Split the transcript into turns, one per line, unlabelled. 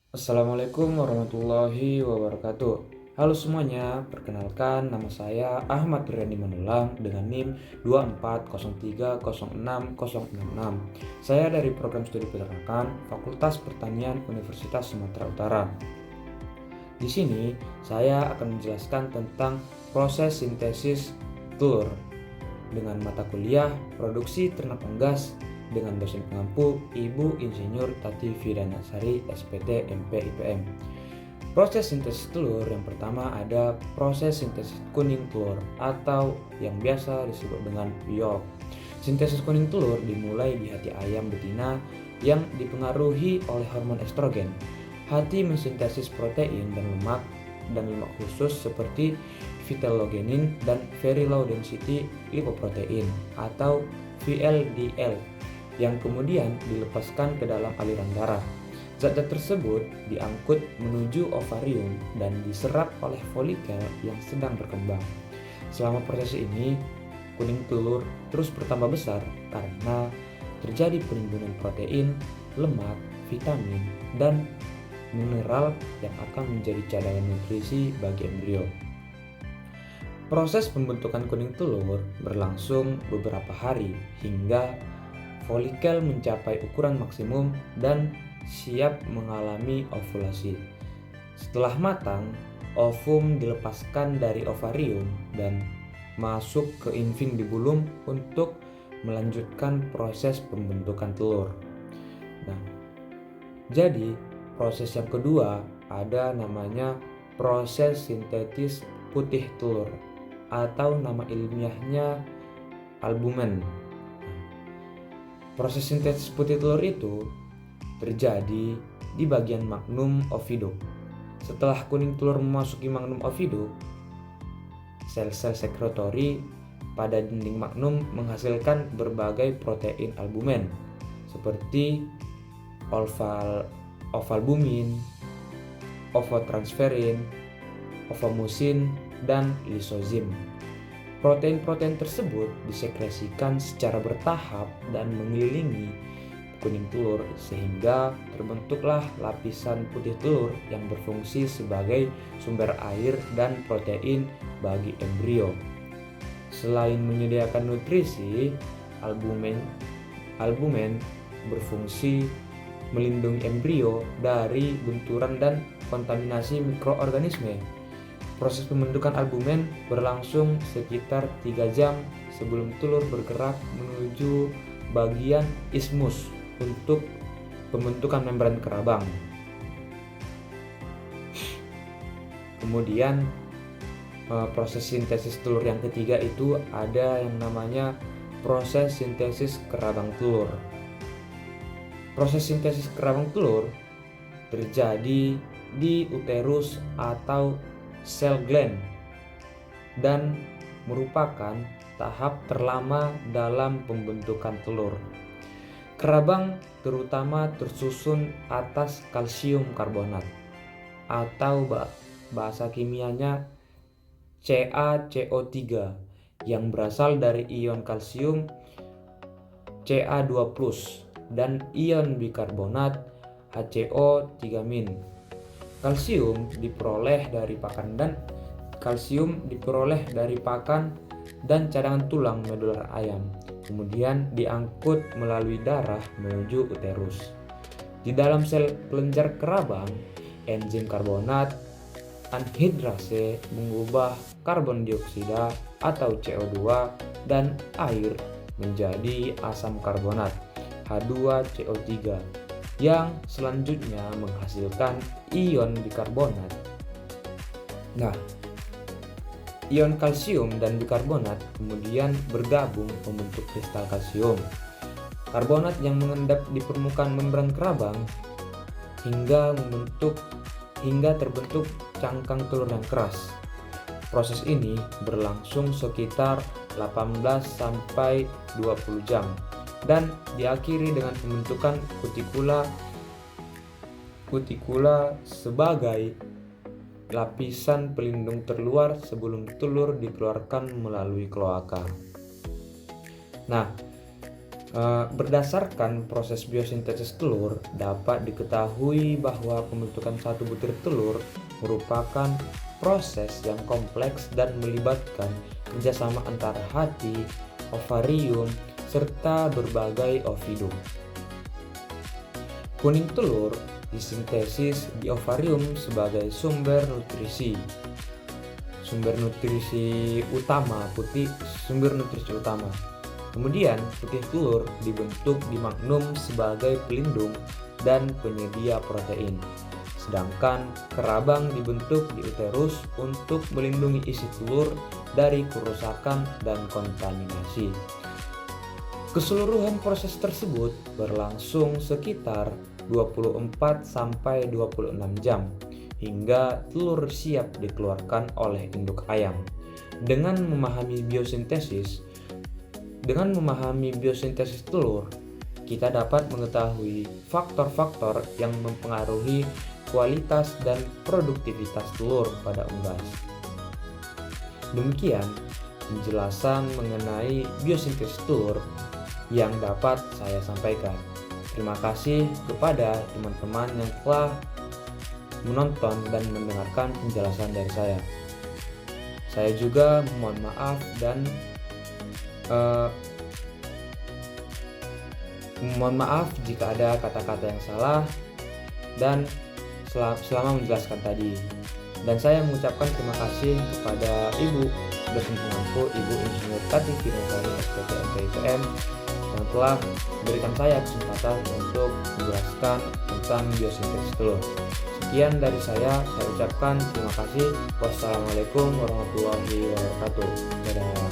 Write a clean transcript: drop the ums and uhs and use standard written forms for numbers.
Assalamualaikum warahmatullahi wabarakatuh. Halo semuanya, perkenalkan nama saya Ahmad Riani Manulang dengan NIM 2403066066. Saya dari program studi peternakan Fakultas Pertanian Universitas Sumatera Utara. Di sini saya akan menjelaskan tentang proses sintesis telur dengan mata kuliah Produksi Ternak Unggas dengan dosen pengampu Ibu Insinyur Tati Fidanasari SPT MP IPM. Proses sintesis telur yang pertama ada proses sintesis kuning telur atau yang biasa disebut dengan yolk. Sintesis kuning telur dimulai di hati ayam betina yang dipengaruhi oleh hormon estrogen. Hati mensintesis protein dan lemak khusus seperti vitellogenin dan very low density lipoprotein atau VLDL yang kemudian dilepaskan ke dalam aliran darah. Zat-zat tersebut diangkut menuju ovarium dan diserap oleh folikel yang sedang berkembang. Selama proses ini, kuning telur terus bertambah besar karena terjadi penimbunan protein, lemak, vitamin, dan mineral yang akan menjadi cadangan nutrisi bagi embrio. Proses pembentukan kuning telur berlangsung beberapa hari hingga folikel mencapai ukuran maksimum dan siap mengalami ovulasi. Setelah matang, ovum dilepaskan dari ovarium dan masuk ke infing di bulum untuk melanjutkan proses pembentukan telur. Nah, jadi proses yang kedua ada namanya proses sintetis putih telur atau nama ilmiahnya albumen. Proses sintesis putih telur itu terjadi di bagian magnum oviduk. Setelah kuning telur memasuki magnum oviduk, sel-sel sekretori pada dinding magnum menghasilkan berbagai protein albumen seperti ovalbumin, ovotransferin, ovomusin, dan lisozim. Protein-protein tersebut disekresikan secara bertahap dan mengelilingi kuning telur sehingga terbentuklah lapisan putih telur yang berfungsi sebagai sumber air dan protein bagi embrio. Selain menyediakan nutrisi, albumen berfungsi melindungi embrio dari benturan dan kontaminasi mikroorganisme. Proses pembentukan albumen berlangsung sekitar 3 jam sebelum telur bergerak menuju bagian ismus untuk pembentukan membran kerabang. Kemudian proses sintesis telur yang ketiga itu ada yang namanya proses sintesis kerabang telur. Proses sintesis kerabang telur terjadi di uterus atau sel gland dan merupakan tahap terlama dalam pembentukan telur. Kerabang terutama tersusun atas kalsium karbonat atau bahasa kimianya CaCO3 yang berasal dari ion kalsium Ca2+ dan ion bikarbonat HCO3-. Kalsium diperoleh dari pakan dan cadangan tulang medular ayam, kemudian diangkut melalui darah menuju uterus. Di dalam sel kelenjar kerabang, enzim karbonat anhidrase mengubah karbon dioksida atau CO2 dan air menjadi asam karbonat H2CO3 yang selanjutnya menghasilkan ion bikarbonat. Nah, ion kalsium dan bikarbonat kemudian bergabung membentuk kristal kalsium karbonat yang mengendap di permukaan membran kerabang hingga terbentuk cangkang telur yang keras. Proses ini berlangsung sekitar 18 sampai 20 jam dan diakhiri dengan pembentukan kutikula sebagai lapisan pelindung terluar sebelum telur dikeluarkan melalui kloaka. Nah, Berdasarkan proses biosintesis telur, dapat diketahui bahwa pembentukan satu butir telur merupakan proses yang kompleks dan melibatkan kerjasama antara hati, ovarium, serta berbagai ovidum. Kuning telur disintesis di ovarium sebagai sumber nutrisi utama. Kemudian putih telur dibentuk di magnum sebagai pelindung dan penyedia protein. Sedangkan kerabang dibentuk di uterus untuk melindungi isi telur dari kerusakan dan kontaminasi. Keseluruhan proses tersebut berlangsung sekitar 24-26 jam hingga telur siap dikeluarkan oleh induk ayam. Dengan memahami biosintesis telur, kita dapat mengetahui faktor-faktor yang mempengaruhi kualitas dan produktivitas telur pada unggas. Demikian penjelasan mengenai biosintesis telur yang dapat saya sampaikan. Terima kasih kepada teman-teman yang telah menonton dan mendengarkan penjelasan dari saya. Saya juga mohon maaf dan mohon maaf jika ada kata-kata yang salah dan selama menjelaskan tadi. Dan saya mengucapkan terima kasih kepada Ibu dosen pengampu, Ibu Insinyur Tati Finosari SPT MPIPM yang telah memberikan saya kesempatan untuk menjelaskan tentang biosintesis telur. Sekian dari saya ucapkan terima kasih. Wassalamualaikum warahmatullahi wabarakatuh. Dadah.